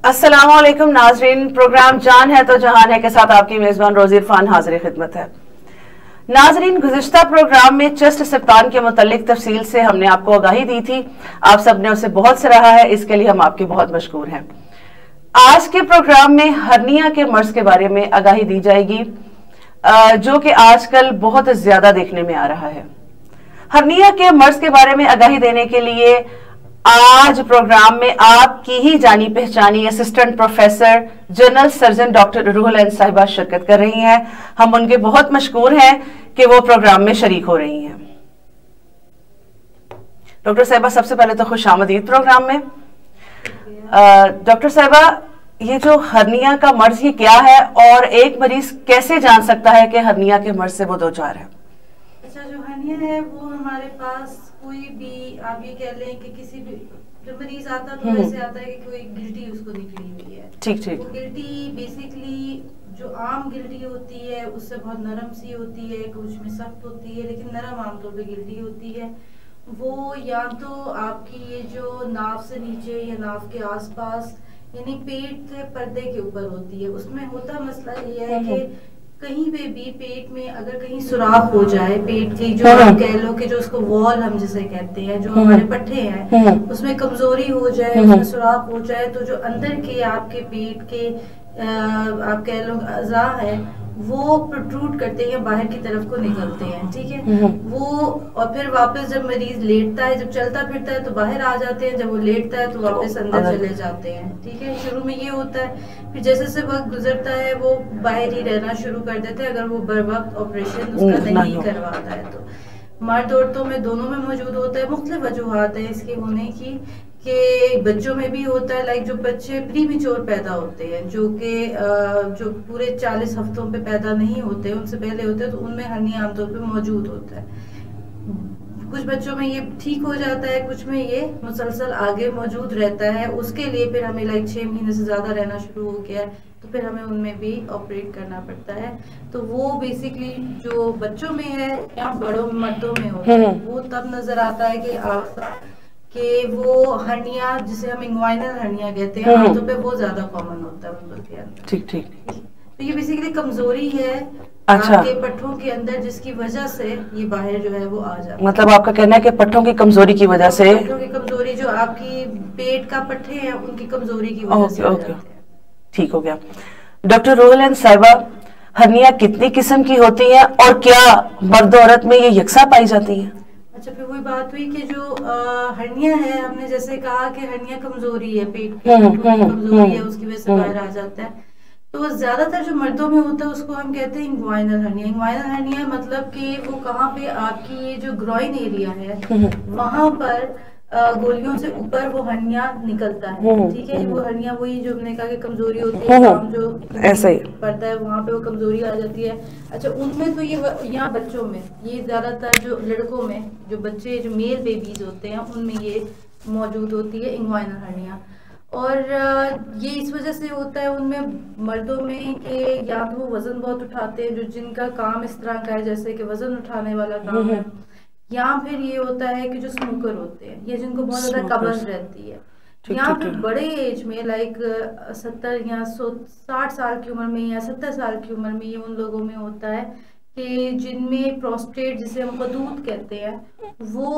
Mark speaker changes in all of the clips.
Speaker 1: अस्सलाम वालेकुम नाजरीन, प्रोग्राम जान है तो जहान है के साथ आपकी मेजबान रोजी इरफान हाजिर खिदमत है। नाजरीन, गुज़िश्ता प्रोग्राम में चेस्ट सरतान के मुतालिक तफसील से हमने आपको आगाही दी थी। आप सब ने उसे बहुत सराहा है, इसके लिए हम आपके बहुत मशकूर हैं। आज के प्रोग्राम में हर्निया के मर्ज के बारे में आगाही दी जाएगी, जो कि आजकल बहुत ज्यादा देखने में आ रहा है। हर्निया के मर्ज के बारे में आगाही देने के लिए आज प्रोग्राम में आपकी ही जानी पहचानी assistant professor general surgeon doctor Ruhul अन साहिबा शिरकत कर रही हैं। हम उनके बहुत मशकूर हैं कि वो प्रोग्राम में शरीक हो रही हैं। डॉक्टर साहिबा, सबसे पहले तो खुश आमदीद प्रोग्राम में। डॉक्टर साहिबा, ये जो हर्निया का मर्ज ये क्या है और एक मरीज कैसे जान सकता है कि हर्निया के मर्ज से वो दो चार है?
Speaker 2: अच्छा, जो हर्निया है वो हमारे पास कोई भी, आप ये कह लें कि किसी भी जो मरीज आता है तो ऐसे आता है कि कोई गिल्टी उसको निकली हुई है।
Speaker 1: ठीक ठीक।
Speaker 2: वो गिल्टी बेसिकली जो आम गिल्टी होती है उससे बहुत नरम सी होती है, कुछ में सख्त होती है, लेकिन नरम आमतौर पे गिल्टी होती है। वो या तो आपकी ये जो नाव से नीचे या नाव के आसपास यानी पेट के पर्दे के ऊपर होती है। उसमें होता मसला ये है कि कहीं पे भी पेट में अगर कहीं सुराख हो जाए, पेट की जो कह लो कि जो उसको वॉल हम जिसे कहते हैं, जो हमारे पट्टे हैं, उसमें कमजोरी हो जाए, उसमें सुराख हो जाए, तो जो अंदर के आपके पेट के आप कह लो अज़ा है वो प्रोट्रूड करते हैं, बाहर की तरफ को निकलते हैं। ठीक है, वो और फिर वापस जब मरीज लेटता है, जब चलता फिरता है तो बाहर आ जाते हैं, जब वो लेटता है तो वापस अंदर चले जाते हैं। ठीक है, शुरू में ये होता है, फिर जैसे जैसे वक्त गुजरता है वो बाहर ही रहना शुरू कर देते हैं, अगर वो बर वक्त ऑपरेशन उसका नहीं करवाता है तो। मर्द औरतों में दोनों में मौजूद होता है। मुख्तलिफ वजूहात है इसके होने की, कि बच्चों में भी होता है, लाइक जो बच्चे प्रीमेच्योर पैदा होते हैं, जो कि जो पूरे 40 हफ्तों पे पैदा नहीं होते, उनसे पहले होते हैं, तो उनमें हर्निया आमतौर पे मौजूद होता है। कुछ बच्चों में ये ठीक हो जाता है, कुछ में ये मुसलसल आगे मौजूद रहता है। उसके लिए फिर हमें लाइक 6 महीने से ज्यादा रहना शुरू हो गया है तो फिर हमें उनमें भी ऑपरेट करना पड़ता है। तो वो बेसिकली जो बच्चों में है या बड़ों मर्दों में होता है, वो तब नजर आता है कि वो हर्निया जिसे हम इंग्वाइनल हर्निया कहते हैं, आमतौर पे वो ज्यादा कॉमन होता है उन लोगों के अंदर।
Speaker 1: ठीक ठीक।
Speaker 2: तो ये बेसिकली कमजोरी है आपके पट्टों के अंदर, जिसकी वजह से ये बाहर जो है वो आ जाता है।
Speaker 1: मतलब आपका कहना है कि पट्टों की कमजोरी की वजह से,
Speaker 2: पट्टों की कमजोरी जो आपकी पेट का पट्टे हैं उनकी कमजोरी की वजह से आ जाते हैं।
Speaker 1: ठीक हो गया। डॉक्टर रूहुल अन साहिबा, हर्निया कितनी किस्म की होती है और क्या मर्द औरत में ये यकसा पाई जाती है?
Speaker 2: अच्छा, फिर वही बात हुई कि जो हर्निया है, हमने जैसे कहा कि हर्निया कमजोरी है, पेट की कमजोरी है, उसकी वजह से बाहर आ जाता है। तो ज्यादातर जो मर्दों में होता है उसको हम कहते हैं इंग्वाइनल हर्निया। इंग्वाइनल हर्निया मतलब कि वो कहाँ पे आपकी ये जो ग्रॉइन एरिया है वहां पर गोलियों से ऊपर वो हर्निया निकलता है। ठीक है, वो हर्निया वही जो हमने कहा कि कमजोरी होती है, जो
Speaker 1: ऐसा ही
Speaker 2: पड़ता है वहां पे वो कमजोरी आ जाती है। अच्छा, उनमें तो ये यहाँ बच्चों में ये ज्यादातर जो लड़कों में जो बच्चे जो मेल बेबीज होते हैं उनमें ये मौजूद होती है इंग्वाइनल हर्निया। और ये इस वजह से होता है उनमें मर्दों में कि या तो वो वजन बहुत उठाते हैं, जो जिनका काम इस तरह का है जैसे कि वजन उठाने वाला काम है, या फिर ये होता है कि जो स्मोकर होते हैं या जिनको बहुत ज्यादा कब्ज रहती है, या फिर बड़े एज में लाइक 70 या 60 साल की उम्र में या 70 साल की उम्र में ये उन लोगों में होता है कि जिनमें प्रोस्टेट जिसे हम खदूद कहते हैं वो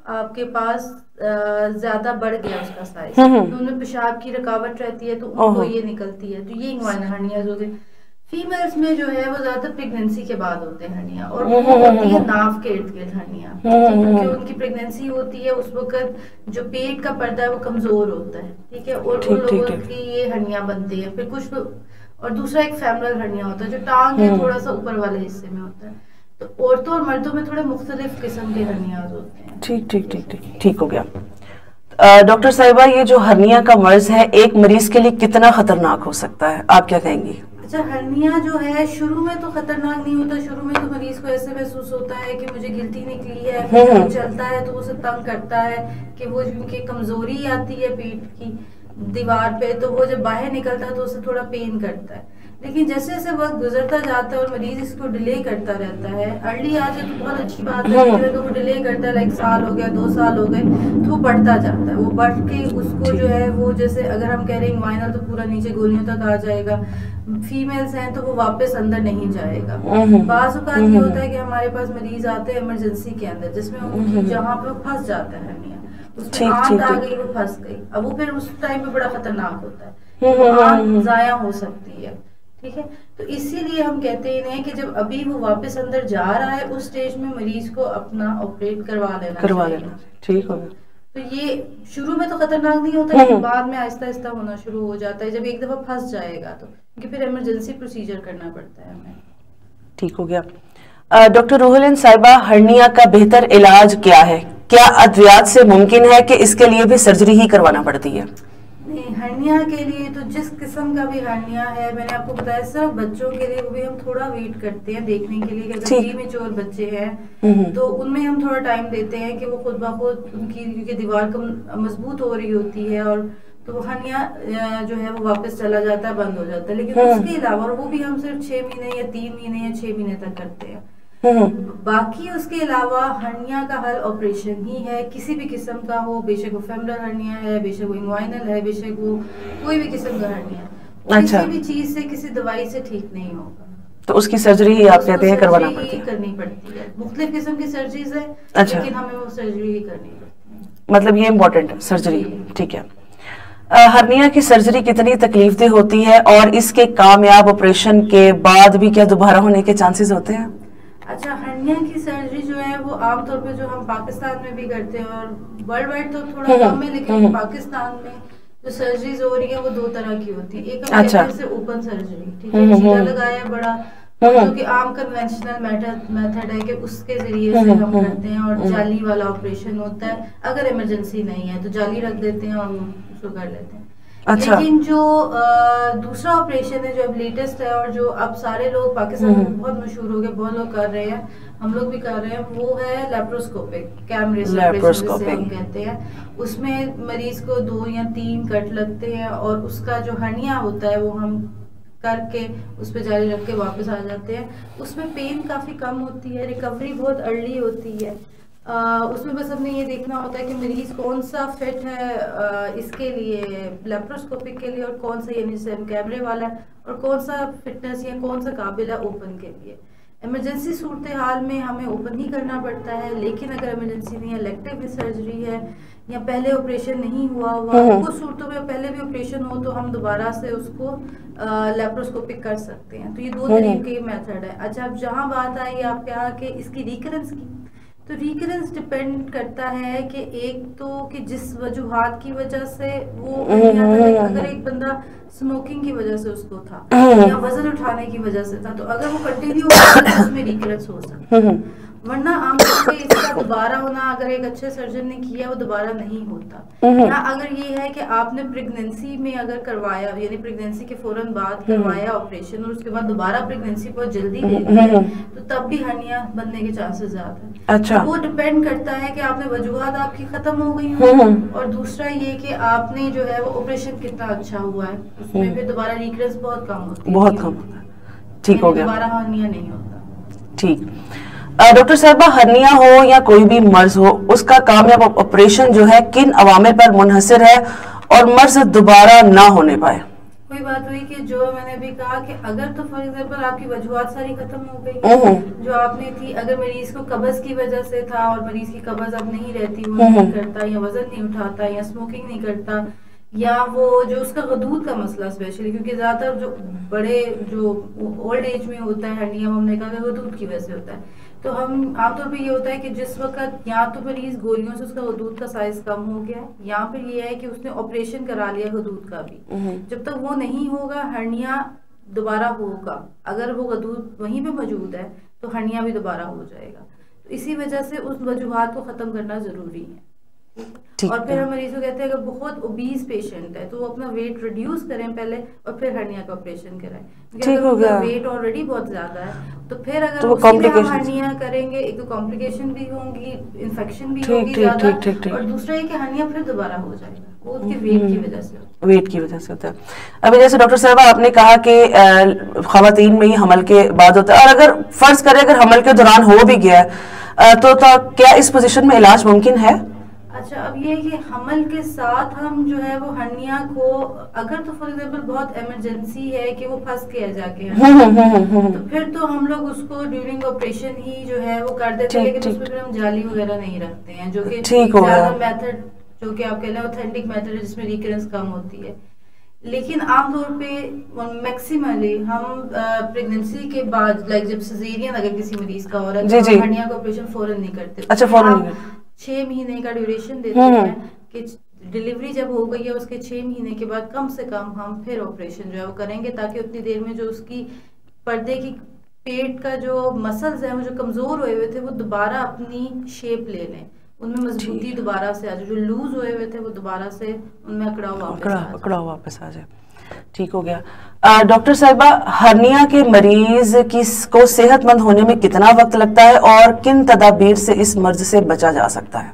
Speaker 2: आपके पास ज्यादा बढ़ गया उसका साइज, तो उनमें पेशाब की रुकावट रहती है तो उनको ये निकलती है। तो ये इंग्वाइनल हर्निया हो गई। फीमेल्स में जो है वो ज्यादातर प्रेगनेंसी के बाद होते हैं हर्निया, और वो होती है नाव के इर्द गिर्द हर्निया, क्योंकि उनकी प्रेगनेंसी होती है उस वक्त जो पेट का पर्दा है वो कमजोर होता है। ठीक है, और उन लोगों की ये हर्निया बनती है। फिर कुछ और दूसरा एक फेमरल हर्निया होता है जो टांग के थोड़ा सा ऊपर वाले हिस्से में होता है। तो औरतों और मर्दों में थोड़े मुख्तलिफ किस्म के हर्नियाज होते हैं।
Speaker 1: ठीक ठीक ठीक ठीक ठीक हो गया। डॉक्टर साहिबा, ये जो हर्निया का मर्ज है एक मरीज के लिए कितना खतरनाक हो सकता है, आप क्या कहेंगी?
Speaker 2: अच्छा, हर्निया जो है शुरू में तो खतरनाक नहीं होता। शुरू में तो मरीज को ऐसे महसूस होता है कि मुझे गिल्टी निकली है, फिर चलता है तो उसे तंग करता है कि वो उनकी कमजोरी आती है पेट की दीवार पे, तो वो जब बाहर निकलता है तो उसे थोड़ा पेन करता है। लेकिन जैसे जैसे वक्त गुजरता जाता है और मरीज इसको डिले करता रहता है, अर्ली आ जाए तो बहुत अच्छी बात है, लेकिन अगर वो डिले करता है, लाइक साल हो गया, 2 साल हो गए, तो वो बढ़ता जाता है। वो बढ़ के उसको जो है वो, जैसे अगर हम कह रहे हैं इंग्वाइनल तो पूरा नीचे गोलियों तक आ जाएगा, फीमेल्स हैं तो वो वापस अंदर नहीं जाएगा। बाज़ औक़ात ये होता है कि हमारे पास मरीज आते हैं इमरजेंसी के अंदर, जिसमें उनकी जहाँ पे वो फंस जाता है हर्निया, उसमें आंत आ गई, वो फंस गई, अब वो फिर उस टाइम पे बड़ा खतरनाक होता है, तो आंत जाया हो सकती है। ठीक है, तो इसीलिए हम कहते हैं कि जब अभी वो वापस अंदर जा रहा है, उस स्टेज में मरीज को अपना ऑपरेट करवा लेना। ठीक होगा। तो ये शुरू में तो खतरनाक नहीं होता, लेकिन बाद में आहिस्ता आहिस्ता होना शुरू हो जाता है, जब एक दफा फंस जाएगा तो, क्योंकि फिर इमरजेंसी प्रोसीजर करना पड़ता है हमें। ठीक हो
Speaker 1: गया। डॉक्टर रूहुल साहिबा, हर्निया का बेहतर इलाज क्या है? क्या अद्वियात से मुमकिन है कि इसके लिए भी सर्जरी ही करवाना पड़ती है?
Speaker 2: नहीं, हर्निया के लिए तो जिस किस्म का भी हर्निया है, मैंने आपको बताया, सिर्फ बच्चों के लिए वो भी हम थोड़ा वेट करते हैं देखने के लिए कि अगर प्रीमेच्योर बच्चे हैं तो उनमें हम थोड़ा टाइम देते हैं कि वो खुद ब खुद उनकी, क्योंकि दीवार कम मजबूत हो रही होती है, और तो हर्निया जो है वो वापस चला जाता है, बंद हो जाता है। लेकिन उसके अलावा वो भी हम सिर्फ 6 महीने या 3 महीने या 6 महीने तक करते हैं। बाकी उसके अलावा हर्निया का हल ऑपरेशन ही है, किसी भी किस्म का हो, बेशक वो फेमरल हर्निया है, बेशक वो इंग्वाइनल है, बेशक वो कोई भी किस्म का हर्निया, अच्छा, किसी भी चीज से, किसी दवाई से ठीक नहीं होगा,
Speaker 1: तो उसकी सर्जरी ही आप कहते हैं करवाना पड़ती है?
Speaker 2: करनी पड़ती है, मुख्तलिफ किस्म की सर्जरीज है, लेकिन हमें वो सर्जरी ही करनी पड़ती है।
Speaker 1: मतलब ये इम्पोर्टेंट है सर्जरी, ठीक है। हर्निया की सर्जरी कितनी तकलीफदेह होती है और इसके कामयाब ऑपरेशन के बाद भी क्या दोबारा होने के चांसेस होते हैं?
Speaker 2: अच्छा, हर्निया की सर्जरी जो है वो आमतौर पे जो हम पाकिस्तान में भी करते हैं, और वर्ल्ड वाइड तो थोड़ा कम है, लेकिन पाकिस्तान में जो सर्जरीज हो रही है वो 2 तरह की होती है। एक हम कहते हैं से ओपन सर्जरी, ठीक है, शीरा लगाया बड़ा, जो कि आम कन्वेंशनल मेथड है कि उसके जरिए से हम करते हैं, और जाली वाला ऑपरेशन होता है, अगर इमरजेंसी नहीं है तो जाली रख देते हैं और उसको कर लेते हैं। अच्छा। लेकिन जो दूसरा ऑपरेशन है जो अब लेटेस्ट है, और जो अब सारे लोग पाकिस्तान में बहुत मशहूर हो गए, बहुत लोग कर रहे हैं, हम लोग भी कर रहे हैं, वो है लेप्रोस्कोपिक कैमरेज ऑपरेशन जिसे हम कहते हैं। उसमें मरीज को 2 या 3 कट लगते हैं, और उसका जो हर्निया होता है वो हम करके उस पर जाली रख के वापस आ जाते हैं। उसमें पेन काफ़ी कम होती है, रिकवरी बहुत अर्ली होती है। उसमें बस हमने ये देखना होता है कि मरीज कौन सा फिट है इसके लिए, लेप्रोस्कोपिक के लिए, और कौन सा यानी जैसे कैमरे वाला है, और कौन सा फिटनेस या कौन सा काबिल है ओपन के लिए। इमरजेंसी सूरत हाल में हमें ओपन ही करना पड़ता है, लेकिन अगर इमरजेंसी नहीं है, इलेक्टिव सर्जरी है, या पहले ऑपरेशन नहीं हुआ कुछ सूरतों में पहले भी ऑपरेशन हो तो हम दोबारा से उसको लेप्रोस्कोपिक कर सकते हैं। तो ये 2 तरीके के मेथड है। अच्छा, अब जहाँ बात आई आप क्या कि इसकी रिकरेंस की, तो रिकरेंस डिपेंड करता है कि एक तो कि जिस वजूहात की वजह से वो, अगर एक बंदा स्मोकिंग की वजह से उसको था, या वजन उठाने की वजह से था, तो अगर वो कंटिन्यू होगा तो उसमें रिकरेंस हो सकता है, वरना आमतौर पे इसका दोबारा होना, अगर एक अच्छे सर्जन ने किया, वो दोबारा नहीं होता। या अगर ये है कि आपने प्रेगनेंसी में अगर करवाया, यानी प्रेगनेंसी के फौरन बाद करवाया ऑपरेशन, और उसके बाद दोबारा प्रेगनेंसी बहुत जल्दी ले लिया, तो तब भी हर्निया बनने के चांसेस ज्यादा है। अच्छा। तो वो डिपेंड करता है कि आपने वजूहात आपकी खत्म हो गई हो, और दूसरा ये कि आपने जो है वो ऑपरेशन कितना अच्छा हुआ है, उसमें फिर दोबारा रिकरेंस बहुत कम होती है,
Speaker 1: बहुत कम, ठीक हो गया,
Speaker 2: दोबारा हर्निया नहीं होता।
Speaker 1: ठीक। डॉक्टर साहबा, हर्निया हो या कोई भी मर्ज हो, उसका कामयाब ऑपरेशन जो है किन अवामिल पर मुनहसर है और मर्ज दोबारा ना होने पाए?
Speaker 2: कोई बात हुई कि जो मैंने अभी कहा कि अगर तो फॉर एग्जांपल आपकी वजूहात सारी खत्म हो गई जो आपने थी, अगर मरीज को कब्ज की वजह से था और मरीज की कब्ज अब नहीं रहती, वो नहीं करता, या वजन नहीं उठाता, या स्मोकिंग नहीं करता, या वो जो उसका गदूद का मसला स्पेशली, क्योंकि ज्यादातर जो बड़े जो ओल्ड एज में होता है हर्निया, हमने कहा गदूद की वजह से होता है, तो हम आमतौर पे ये होता है कि जिस वक्त या तो मरीज गोलियों से उसका गदूद का साइज कम हो गया, या फिर ये है कि उसने ऑपरेशन करा लिया गदूद का भी, जब तक वो नहीं होगा हर्निया दोबारा होगा। अगर वो गदूद वहीं पे मौजूद है तो हर्निया भी दोबारा हो जाएगा। तो इसी वजह से उस वजूहात को खत्म करना जरूरी है। और फिर हम मरीज को कहते हैं अगर बहुत ओबीज पेशेंट है तो वो अपना वेट रिड्यूस करें पहले, और फिर हर्निया का ऑपरेशन कराएं। ठीक हो गया, वेट ऑलरेडी बहुत ज्यादा है तो फिर अगर तो उसी में हम हर्निया करेंगे, एक तो कॉम्प्लिकेशन भी होंगी, इन्फेक्शन भी होगी ज्यादा, और दूसरा है कि हर्निया फिर दोबारा हो जाएगा, वो उनके वेट की वजह से होता है।
Speaker 1: वेट की वजह से होता है। अभी जैसे डॉक्टर साहब आपने कहा कि खवातीन में ही हमल के बाद होता है, और अगर फर्ज करें अगर हमल के दौरान हो भी गया तो क्या इस पोजीशन में इलाज मुमकिन है?
Speaker 2: अच्छा, अब ये है कि हमल के साथ हम जो है वो हर्निया को, अगर तो फॉर एग्जाम्पल बहुत इमरजेंसी है कि वो फंस गया जाके तो फिर तो हम लोग उसको ड्यूरिंग ऑपरेशन ही जो है वो कर देते हैं, लेकिन उसमें फिर हम जाली वगैरह नहीं रखते हैं, जो कि ज्यादा मेथड जो कि आप कह रहे हैं ऑथेंटिक मेथड है जिसमें रिकरेंस कम होती है। लेकिन आमतौर पे मैक्सिमली हम प्रेगनेंसी के बाद लाइक जब सिजेरियन अगर किसी मरीज का हो रहा है तो हर्निया का ऑपरेशन फौरन नहीं करते।
Speaker 1: अच्छा, फौरन नहीं।
Speaker 2: 6 महीने का ड्यूरेशन देते हैं कि डिलीवरी जब हो गई है उसके 6 महीने के बाद कम से कम हम फिर ऑपरेशन जो है वो करेंगे, ताकि उतनी देर में जो उसकी पर्दे की पेट का जो मसल्स हैं वो जो कमजोर हुए हुए थे वो दोबारा अपनी शेप ले लें, उनमें मजबूती दोबारा से आ जाए, जो लूज हुए हुए थे वो दोबारा से उनमें अकड़ाव वापस आ जाए।
Speaker 1: ठीक हो गया। डॉक्टर साहिबा, हर्निया के मरीज को सेहतमंद होने में कितना वक्त लगता है और किन तदाबीर से इस मर्ज से बचा जा सकता है?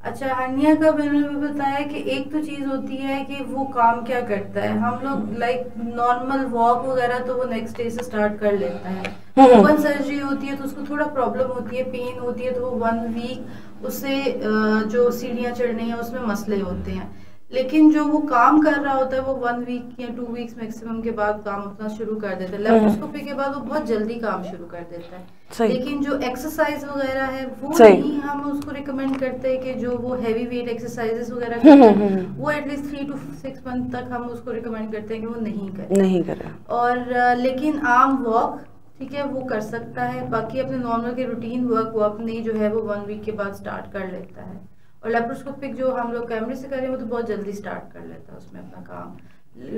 Speaker 2: अच्छा, हर्निया का मैंने भी बताया कि एक तो चीज होती है कि वो काम क्या करता है। हम लोग लाइक नॉर्मल वॉक वगैरह तो वो नेक्स्ट डे से स्टार्ट कर लेता है। ओपन सर्जरी होती है तो उसको थोड़ा प्रॉब्लम होती है, पेन होती है, तो वो 1 वीक उससे जो सीढ़ियाँ चढ़नी है उसमें मसले होते हैं। लेकिन जो वो काम कर रहा होता है वो 1 वीक या 2 वीक्स मैक्सिमम के बाद काम अपना शुरू कर देता है। लेप्रोस्कोपी के बाद वो बहुत जल्दी काम शुरू कर देता है। लेकिन जो एक्सरसाइज वगैरह है वो नहीं हम उसको रिकमेंड करते हैं कि जो वो हैवी वेट एक्सरसाइजेस वगैरह करते हैं वो एटलीस्ट 3 to 6 मंथ तक हम उसको रिकमेंड करते हैं कि वो नहीं करें। और लेकिन आम वॉक ठीक है वो कर सकता है, बाकी अपने नॉर्मल के रूटीन वर्क वो अपनी जो है वो 1 वीक के बाद स्टार्ट कर लेता है। और लेप्रोस्कोपिक जो हम लोग कैमरे से करें वो तो बहुत जल्दी स्टार्ट कर लेता है उसमें अपना काम,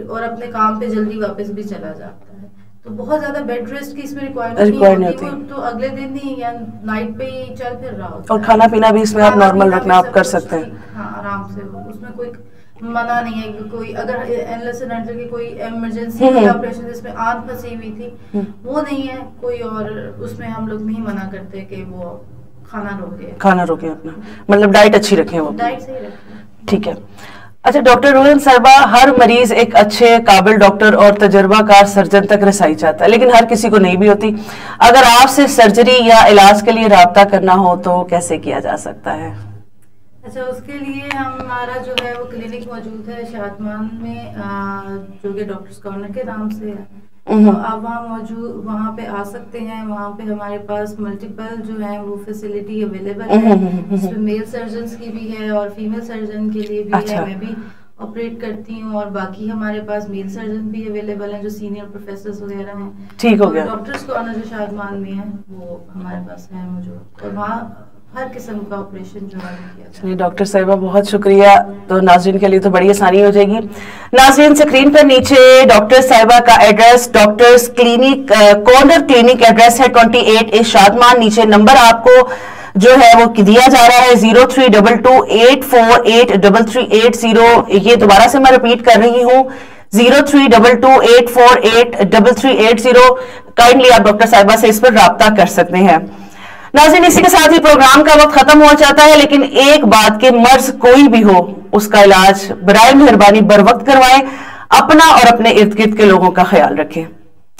Speaker 2: और अपने काम पे जल्दी वापस भी चला जाता है। तो बहुत ज्यादा बेड रेस्ट की इसमें रिक्वायरमेंट नहीं होती, वो तो अगले दिन ही या नाइट पे ही चल फिर रहा होता है।
Speaker 1: और खाना पीना भी इसमें आप नॉर्मल रखना आप कर सकते हैं।
Speaker 2: हाँ, आराम से, उसमें कोई मना नहीं है कि कोई अगर एनलेस की कोई इमरजेंसी ऑपरेशन जिसमें आंत फंसी हुई थी वो नहीं है कोई, और उसमें हम लोग नहीं मना करते कि वो खाना रोके अपना, मतलब डाइट अच्छी रखें, वो डाइट सही रखें।
Speaker 1: ठीक है। अच्छा डॉक्टर रोहन साहिबा, हर मरीज एक अच्छे काबिल डॉक्टर और तजर्बाकार सर्जन तक रसाई चाहता है, लेकिन हर किसी को नहीं भी होती। अगर आपसे सर्जरी या इलाज के लिए राब्ता करना हो तो कैसे किया जा सकता है?
Speaker 2: अच्छा, उसके लिए हमारा जो है वो क्लिनिक मौजूद है शादमान में, जो कि डॉक्टर्स कॉर्नर के नाम से है। तो आप वहाँ पे आ सकते हैं। वहाँ पे हमारे पास मल्टीपल जो है वो फैसिलिटी अवेलेबल है, जिसमें मेल सर्जन की भी है और फीमेल सर्जन के लिए भी है। मैं भी ऑपरेट करती हूँ, और बाकी हमारे पास मेल सर्जन भी अवेलेबल हैं जो सीनियर प्रोफेसर वगैरह हैं।
Speaker 1: ठीक हो गया।
Speaker 2: डॉक्टर्स कॉर्नर जो शादमान में है वो हमारे पास है मौजूद, और वहाँ हर किस्म का ऑपरेशन जो है किया।
Speaker 1: चलिए डॉक्टर साहिबा बहुत शुक्रिया। तो नाज़रीन के लिए तो बड़ी आसानी हो जाएगी। नाज़रीन स्क्रीन पर नीचे डॉक्टर साहिबा का address, doctors clinic corner clinic address है 28 ए शादमान। नीचे नंबर आपको जो है वो दिया जा रहा है 032284833880। ये दोबारा से मैं रिपीट कर रही हूँ 032284833880। काइंडली आप डॉक्टर साहिबा से इस पर राब्ता कर सकते हैं। नाज़रीन इसी के साथ ही प्रोग्राम का वक्त खत्म हो जाता है, लेकिन एक बात के मर्ज कोई भी हो उसका इलाज बराए मेहरबानी बर वक्त करवाएं, अपना और अपने इर्द गिर्द के लोगों का ख्याल रखें।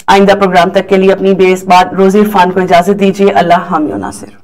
Speaker 1: आइंदा प्रोग्राम तक के लिए अपनी बेइज्जत रोजी इरफान को इजाजत दीजिए। अल्लाह हामी नासिर।